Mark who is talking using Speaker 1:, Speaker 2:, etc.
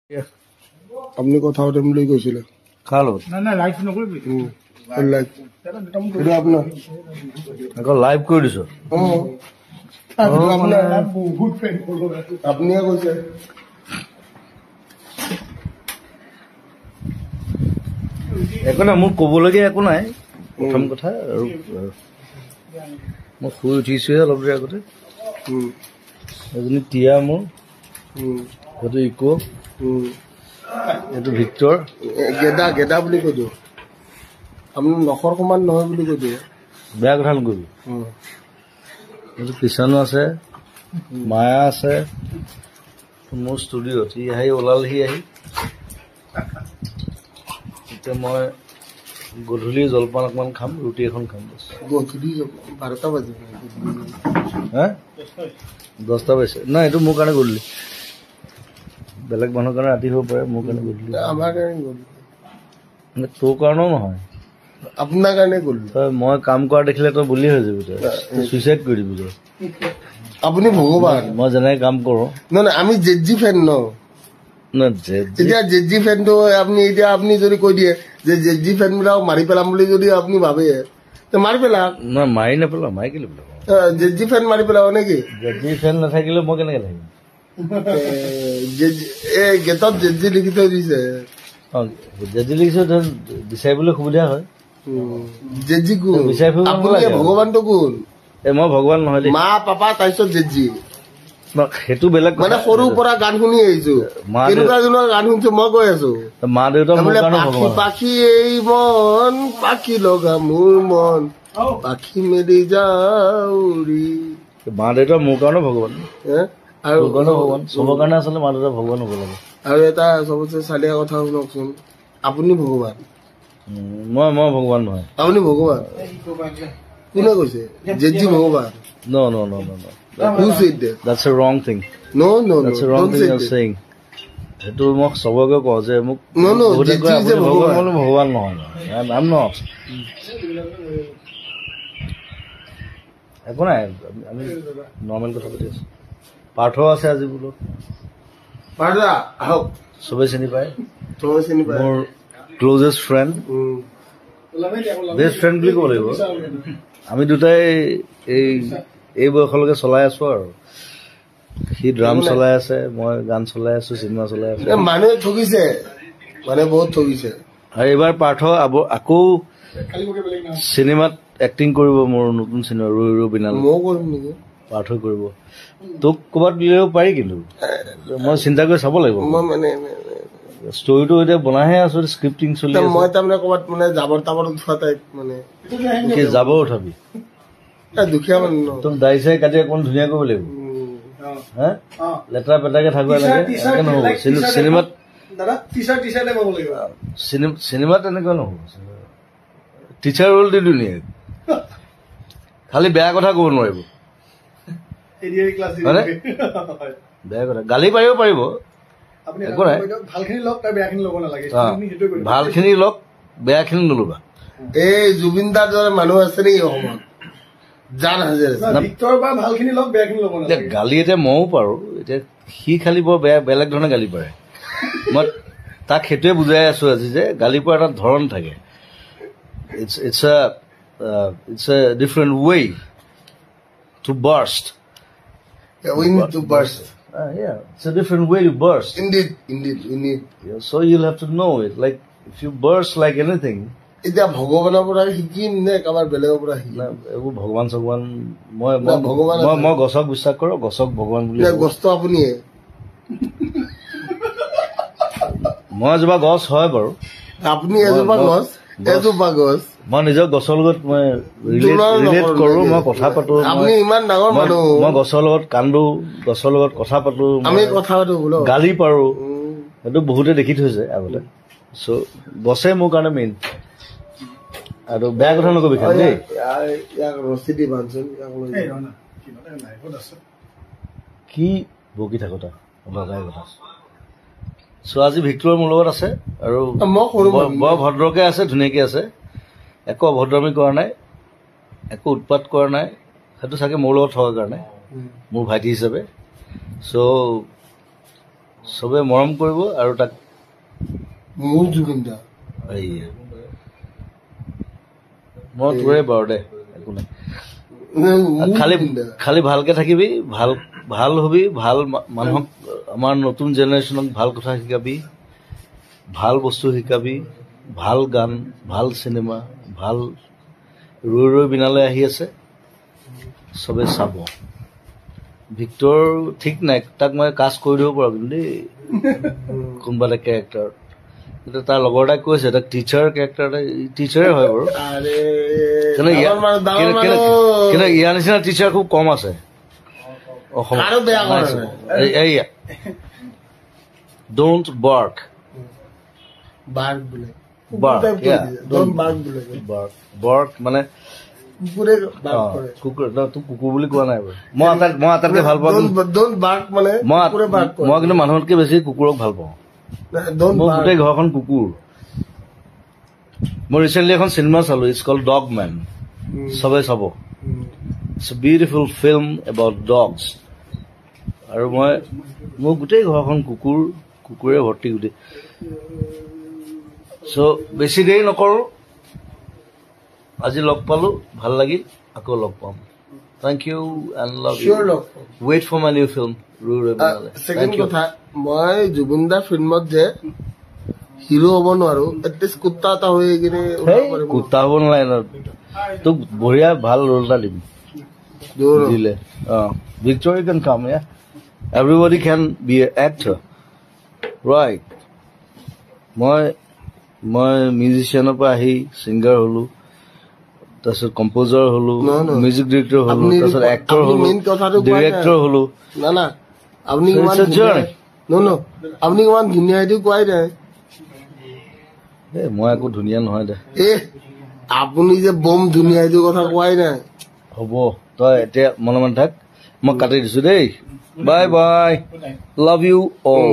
Speaker 1: আপনি কথা পাতিম বুলি কৈছিলে
Speaker 2: কাৰ লগত লাইভ কৰি দিছো
Speaker 1: আপুনিয়ে কৈছে
Speaker 2: একো নাই মোৰ ক'বলগীয়া একো নাই প্ৰথম কথা আৰু মই শুই উঠিছোহে অলপ দেৰি আগতে এজনী টিয়া মোৰ সেইটো ইকো এইটো ভিক্টৰ
Speaker 1: গেদা গেদা বুলি কৈ দিওঁ আপুনি নখৰ সমান নহয় বুলি কৈ দিয়ে
Speaker 2: বেয়া কথা নকবি এইটো কিষাণো আছে মায়া আছে মোৰ ষ্টুডিঅ'ত সি আহি ওলালহি আহি এতিয়া মই গধূলি জলপান অকণমান খাম ৰুটি এখন খাম
Speaker 1: গধূলি 12টা বাজিব
Speaker 2: হা 10টা বাজিছে নাই এইটো মোৰ কাৰণে গধূলি বেলেগ মানুহৰ কাৰণে ৰাতি হ'ব পাৰে মোৰ কাৰণে গধূলি
Speaker 1: আমাৰ কাৰণে গধূলি
Speaker 2: তোৰ কাৰণেও নহয়
Speaker 1: আপোনাৰ কাৰণে গ'লো
Speaker 2: তই মই কাম কৰা দেখিলে তই বুলি হৈ যাবি তই চুইচাইড কৰি দিবি তই
Speaker 1: আপুনি ভগৱান
Speaker 2: মই যেনেকৈ কাম কৰোঁ
Speaker 1: নহয় আমি জেজি ফেন ন এতিয়া জেজি ফেনটো আপুনি যদি কৈ দিয়ে যে জেজি ফেন বিলাক মাৰি পেলাম বুলি যদি আপুনি ভাবে মাৰি পেলাওক
Speaker 2: নহয় মাৰি নেপেলাওঁ মাৰি কেলৈ পেলাওঁ
Speaker 1: জেজি ফেন মাৰি পেলাব নেকি
Speaker 2: জেজি ফেন নাথাকিলে মই কেনেকৈ থাকিম
Speaker 1: গেটত জেজি লিখি থৈ দিছে
Speaker 2: জেজি লিখিছো বিচাৰিবলৈ সুবিধা হয়
Speaker 1: জেজি কোন
Speaker 2: বিচাৰি ফুৰিব নালাগে
Speaker 1: ভগৱানটো কোন
Speaker 2: মই ভগৱান নহয় দেই
Speaker 1: মা পাপা তাৰপিছত জেজি
Speaker 2: সেইটো বেলেগ
Speaker 1: মানে সৰুৰ পৰা গান শুনি আহিছো কেনেকুৱা জনৰ গান শুনিছো মই কৈ আছো
Speaker 2: মা দেউতা
Speaker 1: পাখি পাখি এই মন পাখি লগা মোৰ মন পাখি মেলি যাউৰি
Speaker 2: মা দেউতা মোৰ কাৰণে ভগৱান
Speaker 1: আৰু
Speaker 2: ভগৱান চবৰ কাৰণে আচলতে মা দেউতা ভগৱান হ'ব লাগে
Speaker 1: আৰু এটা চবতছে চালিয়া কথা শুনকচোন আপুনি ভগৱান
Speaker 2: মই ভগৱান নহয়
Speaker 1: আপুনি ভগৱান কোনে কৈছে জেজি ভগৱান
Speaker 2: No.
Speaker 1: Who said that?
Speaker 2: That's a wrong thing.
Speaker 1: No.
Speaker 2: That's a wrong thing you're saying. সেইটো মোক চবকে কওঁ যে মোক ভগৱান নহয় I'm not. একো নাই আমি নৰ্মেল কথা পাতি আছো পাৰ্থ আছে আজি বোলো চবেই চিনি পায় মোৰ ক্লজেষ্ট ফ্ৰেণ্ড বেষ্ট ফ্ৰেণ্ড বুলি ক'ব লাগিব আমি দুটাই এই বয়সলৈকে চলাই আছো আৰু সি ড্ৰাম চলাই আছে মই গান চলাই আছো চিনেমা চলাই আছো
Speaker 1: মানুহে ঠগিছে মানে বহুত ঠগিছে
Speaker 2: আৰু এইবাৰ পাৰ্থ আকৌ চিনেমাত এক্টিং কৰিব মোৰ নতুন চিনেমা ৰৈ বিনাল
Speaker 1: ময়ো কৰিম নেকি
Speaker 2: পাৰ্থ কৰিব তোক ক'ৰবাত দিলেও পাৰি কিন্তু মই চিন্তা কৰি চাব লাগিব
Speaker 1: মই মানে
Speaker 2: ষ্টৰিটো এতিয়া বনাইহে আছো স্ক্ৰিপ্টিং চলি আছে
Speaker 1: মই তাৰমানে ক'ৰবাত মানে জাবৰ তাবৰ উঠোৱা টাইপ মানে
Speaker 2: কি জাবৰ উঠাবি
Speaker 1: দুখীয়া মানুহ ন
Speaker 2: তোক দাড়ি চাই কাটি অকণমান ধুনীয়া কৰিব লাগিব হা লেতেৰা পেটাকে থাকিব লাগে এনেকে নহ'ব চিনেমাত চিনেমাত এনেকুৱা নহ'ব টিচাৰ ৰোল দি ধুনীয়া খালি বেয়া কথা ক'ব নোৱাৰিব বেয়া কথা গালি পাৰিব পাৰিব একো নাই ভালখিনি লওক বেয়াখিনি নল'বা
Speaker 1: এই জুবিন দাৰ দৰে মানুহ আছে নেকি অসমত
Speaker 2: গালি এতিয়া ময়ো পাৰো এতিয়া সি খালি বৰ বেয়া বেলেগ ধৰণে গালি পাৰে মই তাক সেইটোৱে বুজাই আছো আজি যে গালি পৰা এটা ধৰণ থাকে it's a different way to burst it's a different way to burst
Speaker 1: indeed
Speaker 2: so you'll have to know it like if you burst like anything
Speaker 1: এতিয়া ভগৱানৰ পৰা শিকিম নে কাৰোবাৰ বেলেগৰ পৰা শিকিম
Speaker 2: এইবোৰ ভগৱান চগৱান মই গছক বিশ্বাস কৰো গছক ভগৱান বুলি
Speaker 1: গছটো আপুনিয়ে
Speaker 2: মই এজোপা গছ হয় বাৰু
Speaker 1: আপুনি এজোপা গছ
Speaker 2: মই নিজৰ গছৰ লগত মই ৰিলেট কৰো মই কথা পাতো
Speaker 1: আপুনি ইমান ডাঙৰ মানুহ
Speaker 2: মই গছৰ লগত কান্দো গছৰ লগত কথা পাতো
Speaker 1: আমি কথা পাতো
Speaker 2: গালি পাৰো সেইটো বহুতে দেখি থৈছে আগতে চ' গছে মোৰ কাৰণে মেইন আৰু বেয়া কথা নকবি খালি দেই কি বকি থাকো তাৰ লগাই কথা চ' আজি ভিক্টৰ মোৰ লগত আছে আৰু বৰ ভদ্ৰকে আছে ধুনীয়াকে আছে একো অভদ্ৰামী কৰা নাই একো উৎপাত কৰা নাই সেইটো চাগে মোৰ লগত থকাৰ কাৰণে মোৰ ভাইটি হিচাপে চ' চবে মৰম কৰিব আৰু তাক
Speaker 1: মোৰ জুবিন দা
Speaker 2: মই তোৰে বাৰু দে একো নাই খালি ভালকে থাকিবি ভাল হবি ভাল মানুহক আমাৰ নতুন জেনেৰেশ্যনক ভাল কথা শিকাবি ভাল বস্তু শিকাবি ভাল গান ভাল চিনেমা ভাল ৰৈ বিনালৈ আহি আছে চবে চাব ভিক্টৰ ঠিক নাই তাক মই কাষ্ট কৰি দিব পাৰো কিন্তু দেই কোনোবা এটা কেৰেক্টাৰ কিন্তু তাৰ লগৰ এটাই কৈছে তাক টিচাৰ কেৰেক্টাৰ এটা টিচাৰে হয় বাৰু কিন্তু ইয়াৰ নিচিনা টিচাৰ খুব কম আছে ডোন্ট বাৰ্ক মানে কুকুৰ বুলি কোৱা নাই মই আটাইতকৈ ভাল পাওঁ মই কিন্তু মানুহতকৈ বেছি কুকুৰক ভাল পাওঁ মোৰ গোটেই ঘৰখন কুকুৰ মই ৰিচেণ্টলি এখন চিনেমা চালো ইটছ কল্ড ডগ মেন চবে চাব it's a beautiful film about dogs আৰু মোৰ গোটেই ঘৰখন কুকুৰে ভৰ্তি গোটেই চ' বেছি দেৰি নকৰোঁ আজি লগ পালো ভাল লাগিল আকৌ লগ পাম thank you and love you wait for my new film
Speaker 1: second কথা মই জুবিন দা ফিল্মত যে হিৰো হ'ব নোৱাৰো এটলিষ্ট কুত্তা এটা হৈ কিনে
Speaker 2: কুত্তা হ'ব নালাগে তোক বঢ়িয়া ভাল ৰোল এটা দিম দিলে victory can come everybody can be a actor right মই মিউজিচিয়ানৰ পৰা আহি ছিংগাৰ হলো তাৰপিছত কম্প'জাৰ হলো মিউজিক ডিৰেক্টৰ হলো তাৰপিছত এক্টৰ হলো ডিৰেক্টৰ হলো
Speaker 1: আপুনি ইমান ধুনীয়া এইটো কোৱাই নাই
Speaker 2: মই একো ধুনীয়া নহয় দে
Speaker 1: আপুনি যে বম ধুনীয়া এইটো কথা কোৱাই নাই
Speaker 2: হ'ব তই এতিয়া মনে মনে থাক মই কাটি দিছো দেই bye bye love you all